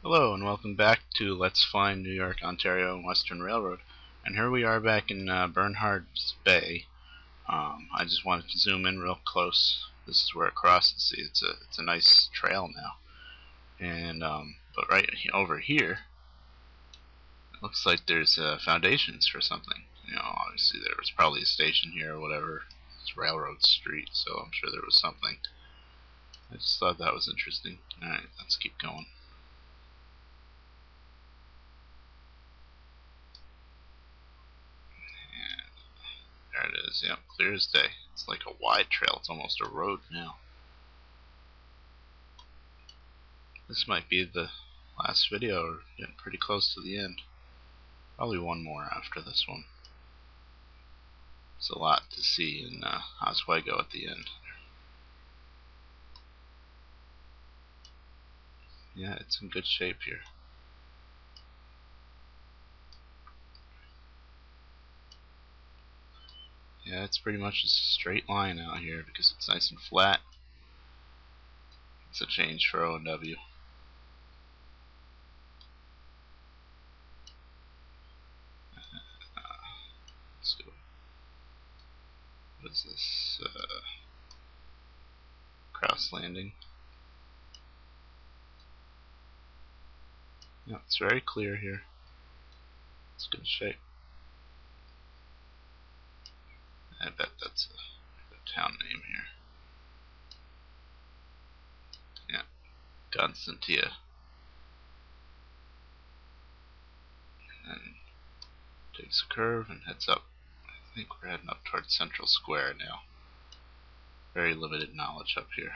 Hello and welcome back to Let's Find New York, Ontario and Western Railroad. And here we are back in Bernhard's Bay. I just wanted to zoom in real close. This is where it crosses. See, it's a nice trail now. And but right over here, it looks like there's foundations for something. You know, obviously there was probably a station here or whatever. It's Railroad Street, so I'm sure there was something. I just thought that was interesting. Alright, let's keep going. There it is, yep, clear as day. It's like a wide trail, it's almost a road now. This might be the last video, or getting pretty close to the end. Probably one more after this one. It's a lot to see in Oswego at the end. Yeah, it's in good shape here. Yeah, it's pretty much a straight line out here because it's nice and flat. It's a change for O&W. Let's go. What is this? Cross landing. Yeah, it's very clear here. It's good shape. I bet that's a town name here. Yeah, Constantia. And then takes a curve and heads up. I think we're heading up towards Central Square now. Very limited knowledge up here.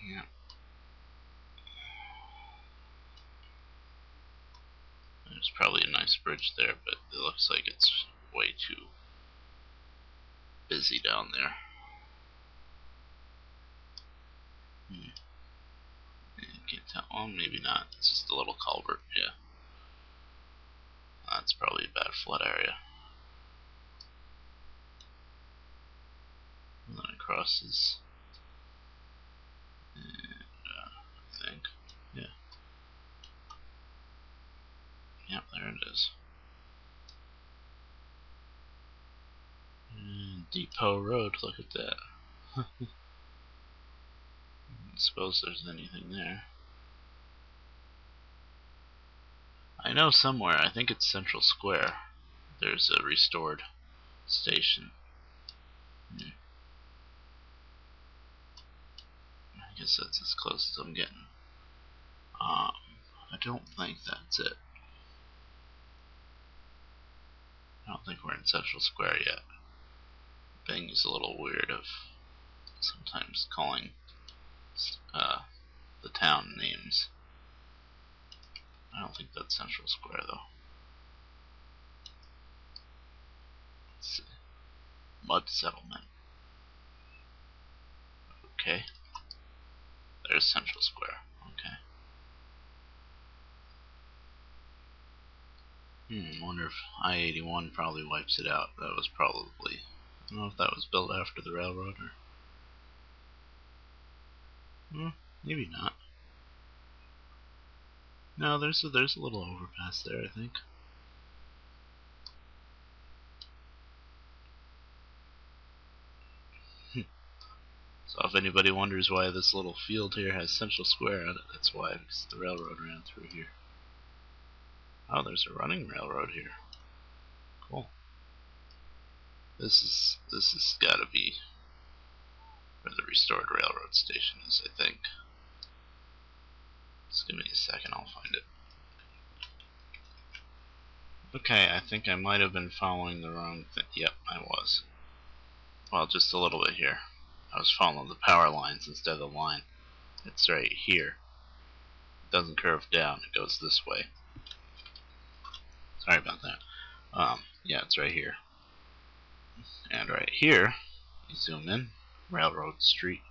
Yeah. There's probably a nice bridge there, but it looks like it's way too busy down there. Can't tell. Oh, maybe not. It's just a little culvert. Yeah. That's probably a bad flood area. And then it crosses. And I think. Yeah. Yep, there it is. And Depot Road, look at that. I don't suppose there's anything there. I know somewhere, I think it's Central Square, there's a restored station. I guess that's as close as I'm getting. I don't think that's it. I don't think we're in Central Square yet. Bing is a little weird of sometimes calling the town names. I don't think that's Central Square though. Let's see. Mud Settlement. Okay. There's Central Square. Okay. Wonder if I-81 probably wipes it out. That was probably, I don't know if that was built after the railroad or maybe not. No, there's a little overpass there, I think. So if anybody wonders why this little field here has Central Square on it, that's why, because the railroad ran through here. Oh, there's a running railroad here. Cool. This is gotta be where the restored railroad station is, I think. Just give me a second, I'll find it. Okay, I think I might have been following the wrong thing. Yep, I was. Well, just a little bit here. I was following the power lines instead of the line. It's right here. It doesn't curve down, it goes this way. Sorry about that. Yeah, it's right here. And right here, you zoom in, Railroad Street.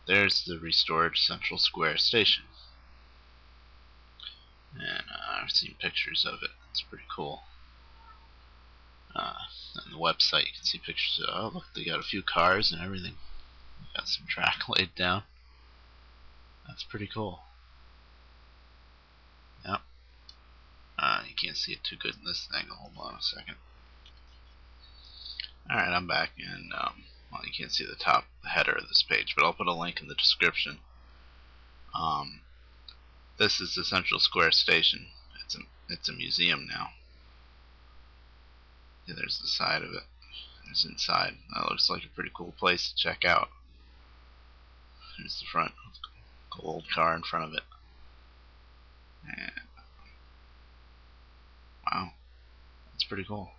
There's the restored Central Square station. And I've seen pictures of it. It's pretty cool. On the website you can see pictures of, oh look, they got a few cars and everything. Got some track laid down. That's pretty cool. Yep. You can't see it too good in this angle. Hold on a second. Alright, I'm back, and well, you can't see the top, the header of this page, but I'll put a link in the description. This is the Central Square Station. It's a museum now. Yeah, there's the side of it. There's inside. That looks like a pretty cool place to check out. Here's the front. Cool old car in front of it. And wow, that's pretty cool.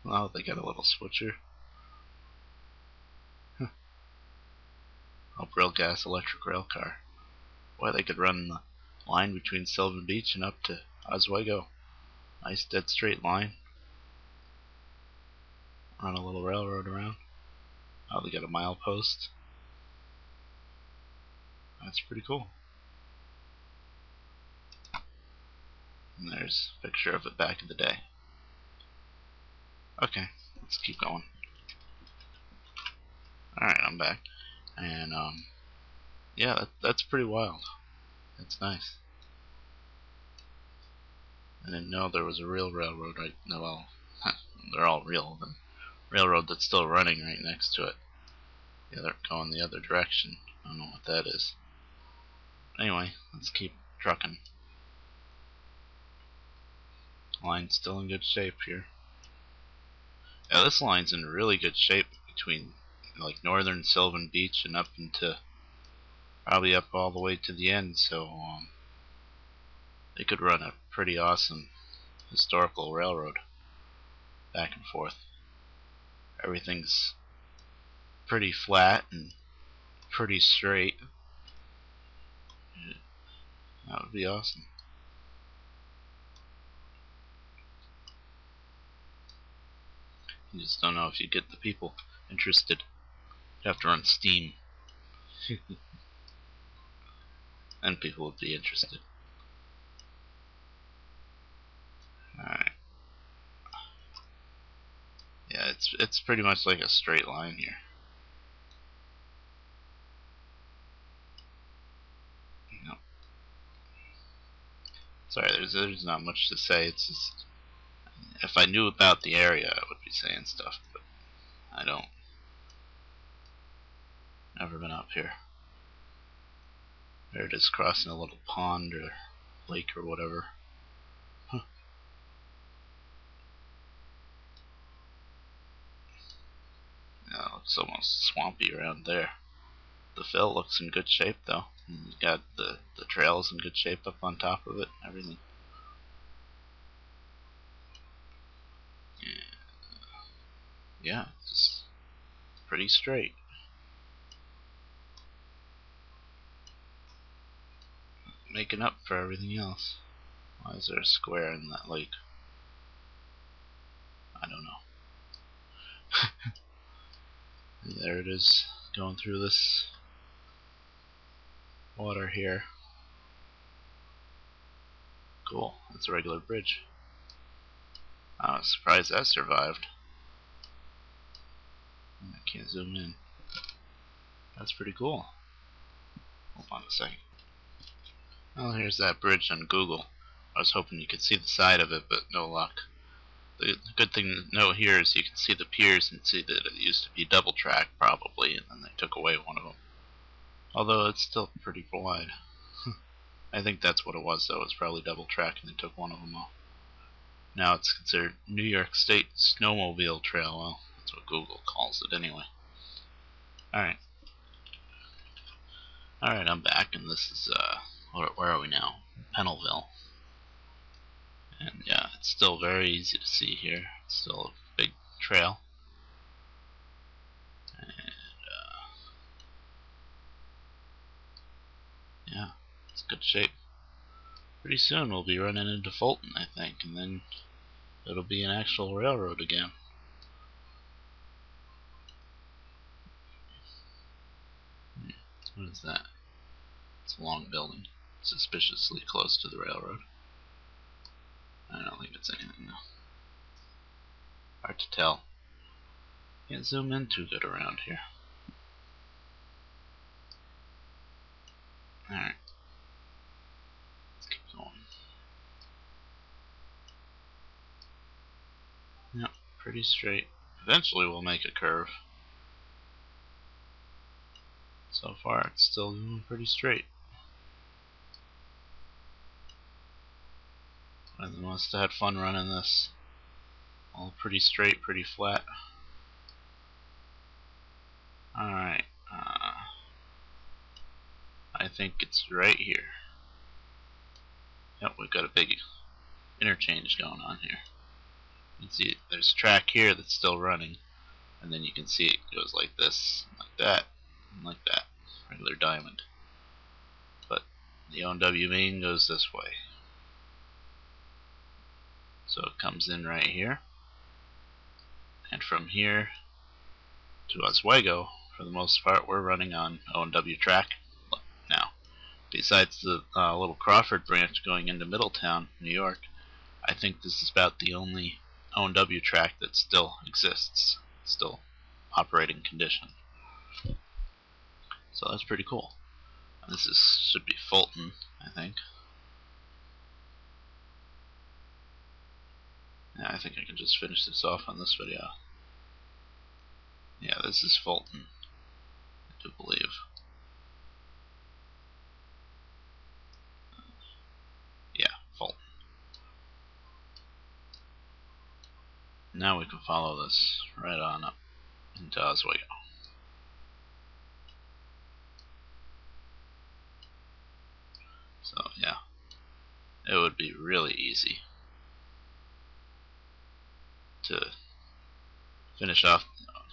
Wow, they got a little switcher. A real gas electric rail car. Boy, they could run the line between Sylvan Beach and up to Oswego. Nice dead straight line. Run a little railroad around. Oh, they got a milepost. That's pretty cool. And there's a picture of it back in the day. Okay, let's keep going. Alright, I'm back. And, yeah, that's pretty wild. That's nice. I didn't know there was a real railroad right now. Well, they're all real. The railroad that's still running right next to it. Yeah, they're going the other direction. I don't know what that is. Anyway, let's keep trucking. Line's still in good shape here. Yeah, this line's in really good shape between like northern Sylvan Beach and up into probably up all the way to the end, so they could run a pretty awesome historical railroad back and forth. Everything's pretty flat and pretty straight. That would be awesome. You just don't know if you get the people interested. You have to run steam. And people would be interested. Alright. Yeah, it's pretty much like a straight line here. Yep. Sorry, there's not much to say. It's just, if I knew about the area, I would be saying stuff, but I don't. Never been up here. There it is, crossing a little pond or lake or whatever. Huh. Yeah, it looks almost swampy around there. The fill looks in good shape though. You got the trails in good shape up on top of it, everything. Yeah, it's pretty straight. Making up for everything else. Why is there a square in that lake? I don't know. And there it is, going through this water here. Cool, that's a regular bridge. I was surprised that survived. I can't zoom in. That's pretty cool. Hold on a second. Well, here's that bridge on Google. I was hoping you could see the side of it, but no luck. The good thing to note here is you can see the piers and see that it used to be double track probably, and then they took away one of them. Although it's still pretty wide. I think that's what it was though, it's probably double track and they took one of them off. Now it's considered New York State Snowmobile Trail. Well, that's what Google calls it anyway. Alright. Alright, I'm back, and this is, where are we now? Pennellville. And yeah, it's still very easy to see here. It's still a big trail. And, yeah, it's good shape. Pretty soon we'll be running into Fulton, I think, and then it'll be an actual railroad again. What is that? It's a long building, suspiciously close to the railroad. I don't think it's anything though. Hard to tell. Can't zoom in too good around here. Alright. Let's keep going. Yep, pretty straight. Eventually we'll make a curve. So far it's still going pretty straight. I must have had fun running this. All pretty straight, pretty flat. Alright. I think it's right here. Yep, we've got a big interchange going on here. You can see there's a track here that's still running, and then you can see it goes like this, like that, and like that. Regular diamond. But the O&W main goes this way. So it comes in right here, and from here to Oswego, for the most part, we're running on O&W track now. Besides the little Crawford branch going into Middletown, New York, I think this is about the only O&W track that still exists, still operating condition. So that's pretty cool. And this should be Fulton, I think. Yeah, I think I can just finish this off on this video. Yeah, this is Fulton, I do believe. Yeah, Fulton. Now we can follow this right on up into Oswego. So yeah, it would be really easy to finish off,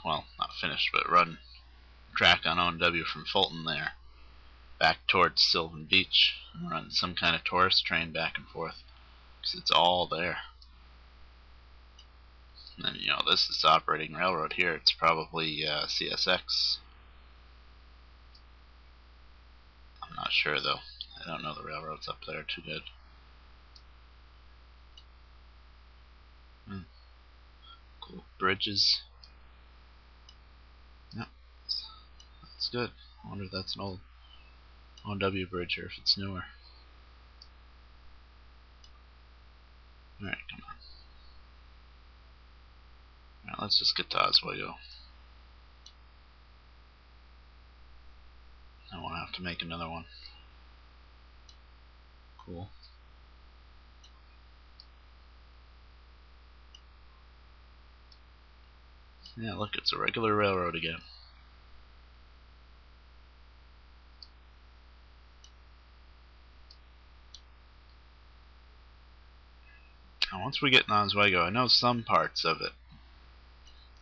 well, not finish, but run track on O&W from Fulton there back towards Sylvan Beach and run some kind of tourist train back and forth, because it's all there. And then, you know, this is the operating railroad here. It's probably CSX. I'm not sure though. I don't know the railroads up there too good. Cool bridges. Yep, that's good. I wonder if that's an old O&W bridge or if it's newer. Alright, come on. Alright, let's just get to Oswego. I won't have to make another one. Cool. Yeah, look, it's a regular railroad again. Now, once we get in Oswego, I know some parts of it.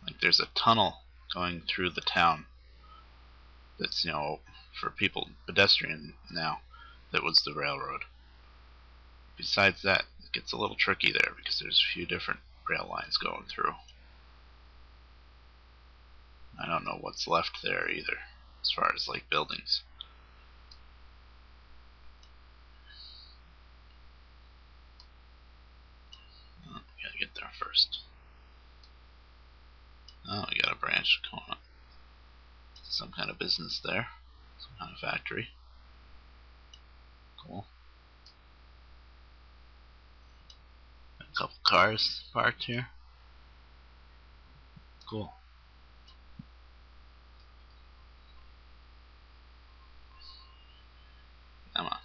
Like there's a tunnel going through the town that's, you know, for people, pedestrian now, that was the railroad. Besides that, it gets a little tricky there because there's a few different rail lines going through. I don't know what's left there either, as far as like buildings. Oh, we gotta get there first. Oh, we got a branch going up. Some kind of business there. Some kind of factory. Cool. A couple cars parked here. Cool. Come on.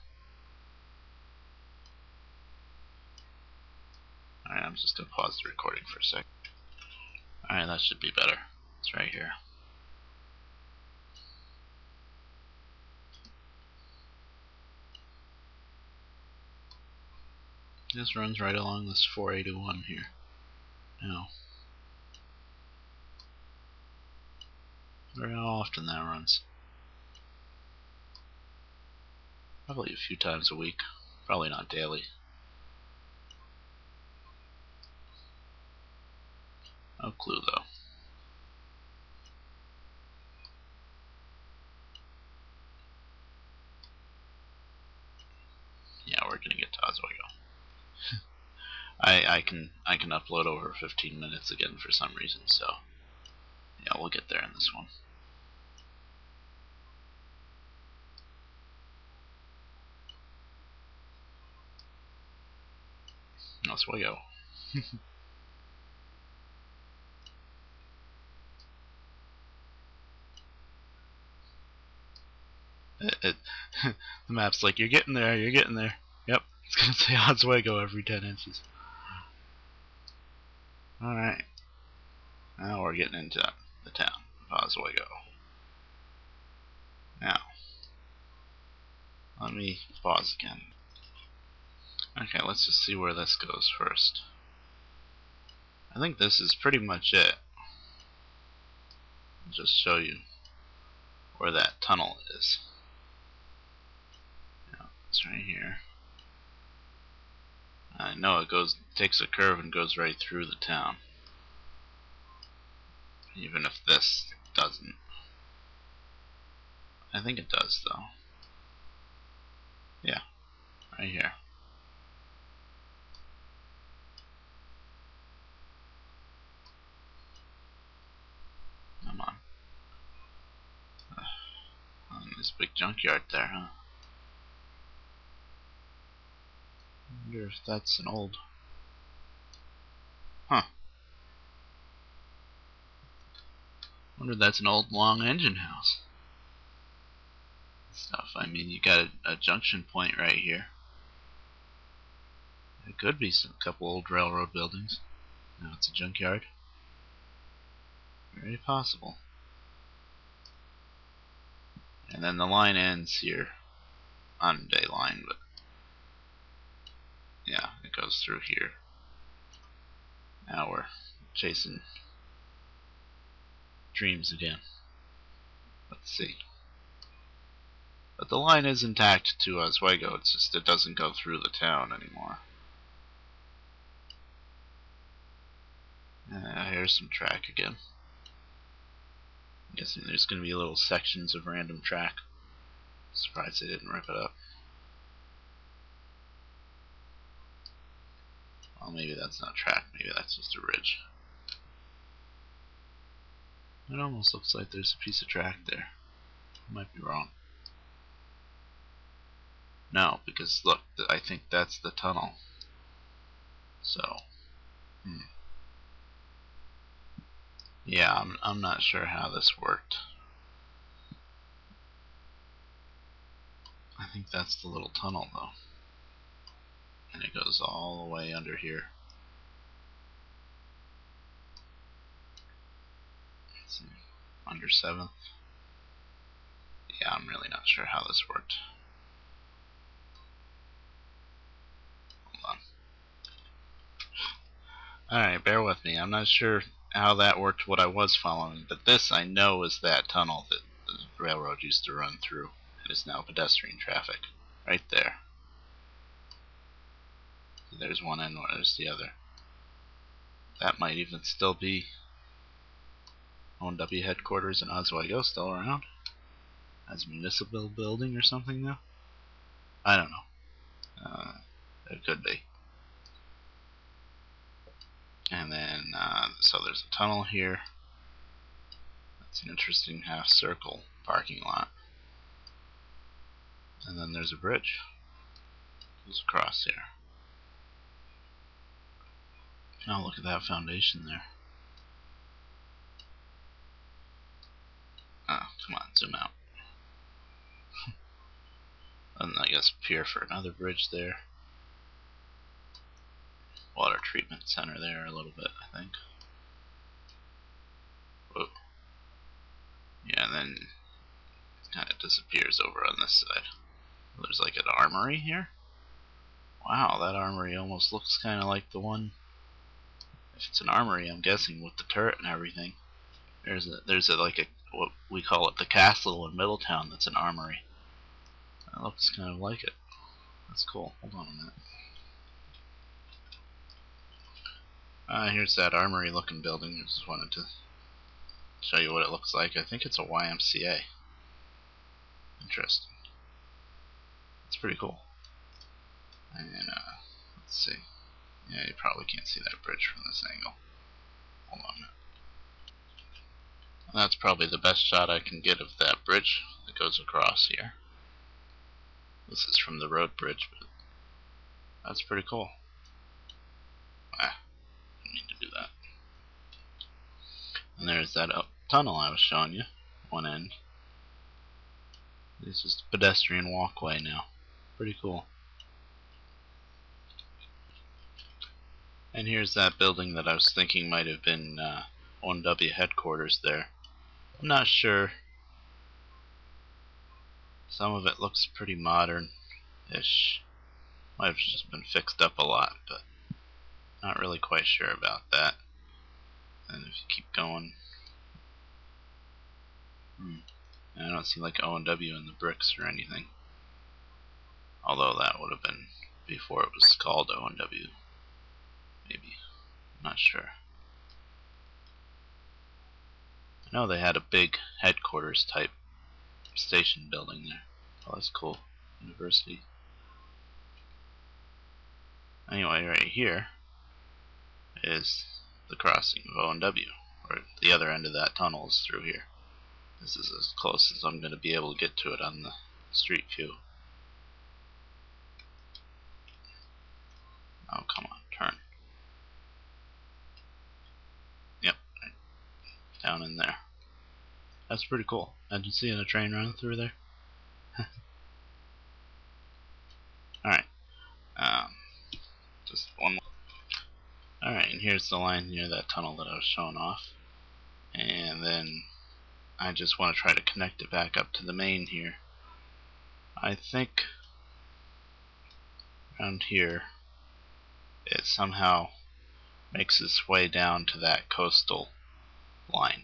Alright, I'm just gonna pause the recording for a sec. Alright, that should be better. It's right here. This runs right along this 481 here. Now, very often that runs. Probably a few times a week. Probably not daily. No clue though. Yeah, we're gonna get to Oswego. I can upload over 15 minutes again for some reason, so yeah, we'll get there in this one. Oswego. The map's like, you're getting there, you're getting there. Yep, it's gonna say Oswego every 10 inches. Alright, now we're getting into the town of Oswego. Now, let me pause again. Okay, let's just see where this goes first. I think this is pretty much it. I'll just show you where that tunnel is. Yeah, it's right here. I know it takes a curve and goes right through the town. Even if this doesn't. I think it does though. Yeah, right here. Come on. This big junkyard there, huh? I wonder if that's an old... Huh. I wonder if that's an old long engine house. Stuff. I mean, you got a junction point right here. It could be a couple old railroad buildings. No, it's a junkyard. Very possible. And then the line ends here on day line, but yeah, it goes through here. Now we're chasing dreams again. Let's see. But the line is intact to Oswego, it's just it doesn't go through the town anymore. Here's some track again. I'm guessing there's going to be little sections of random track. Surprised they didn't rip it up. Well, maybe that's not track, maybe that's just a ridge. It almost looks like there's a piece of track there. I might be wrong. No, because look, I think that's the tunnel. So, yeah, I'm not sure how this worked. I think that's the little tunnel though. And it goes all the way under here. Let's see, under 7th. Yeah, I'm really not sure how this worked. Hold on. Alright, bear with me. I'm not sure how that worked what I was following, but this I know is that tunnel that the railroad used to run through. It is now pedestrian traffic. Right there. There's one end, there's the other. That might even still be O&W headquarters in Oswego, still around. As a municipal building or something now? I don't know. It could be. And then, so there's a tunnel here. That's an interesting half circle parking lot. And then there's a bridge. Goes across here. Oh, look at that foundation there. Oh, come on, zoom out. And I guess pier for another bridge there. Water treatment center there a little bit, I think. Whoa. Yeah, and then it kind of disappears over on this side. There's like an armory here. Wow, that armory almost looks kind of like the one. If it's an armory, I'm guessing with the turret and everything. There's like a what we call it the castle in Middletown. That's an armory. That looks kind of like it. That's cool. Hold on a minute. Here's that armory looking building. I just wanted to show you what it looks like. I think it's a YMCA. Interesting. It's pretty cool. And let's see. Yeah, Yeah, you probably can't see that bridge from this angle. Hold on. That's probably the best shot I can get of that bridge that goes across here. This is from the road bridge, but that's pretty cool. Didn't mean to do that. And there's that tunnel I was showing you, one end. This is the pedestrian walkway now. Pretty cool. And here's that building that I was thinking might have been ONW headquarters there. I'm not sure. Some of it looks pretty modern-ish. Might have just been fixed up a lot, but not really quite sure about that. And if you keep going, I don't see like O&W in the bricks or anything. Although that would have been before it was called O&W. Maybe. I'm not sure. I know they had a big headquarters type station building there. Oh, that's cool. University. Anyway, right here is the crossing of O&W, or the other end of that tunnel is through here. This is as close as I'm going to be able to get to it on the street view. Oh, come on, turn. Yep, right down in there. That's pretty cool. Imagine seeing a train running through there. Alright. Just one more. Alright, and here's the line near that tunnel that I was showing off. And then I just want to try to connect it back up to the main here. I think around here it somehow makes its way down to that coastal line.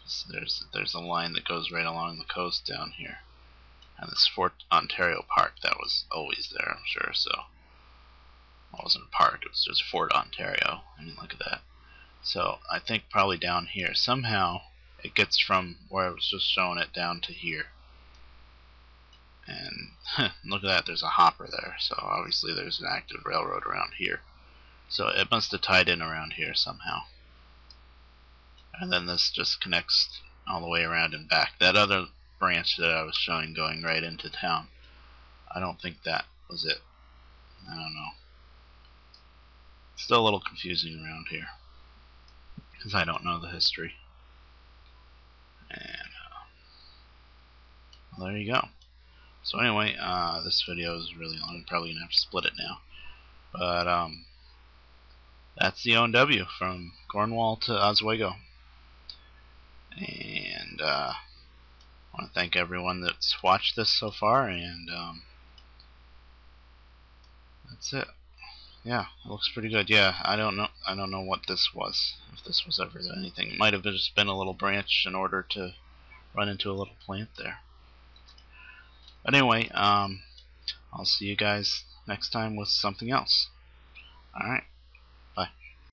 So there's a line that goes right along the coast down here. And this Fort Ontario Park, that was always there, I'm sure, so it wasn't a park, it was just Fort Ontario. I mean, look at that. So I think probably down here, somehow it gets from where I was just showing it down to here. And look at that, there's a hopper there, so obviously there's an active railroad around here. So it must have tied in around here somehow. And then this just connects all the way around and back. That other branch that I was showing going right into town, I don't think that was it. I don't know. Still a little confusing around here, because I don't know the history. And well, there you go. So anyway, this video is really long. I'm probably gonna have to split it now. But that's the O&W from Cornwall to Oswego. And I want to thank everyone that's watched this so far. And that's it. Yeah, it looks pretty good. Yeah, I don't know what this was. If this was ever anything, it might have just been a little branch in order to run into a little plant there. But anyway, I'll see you guys next time with something else. Alright.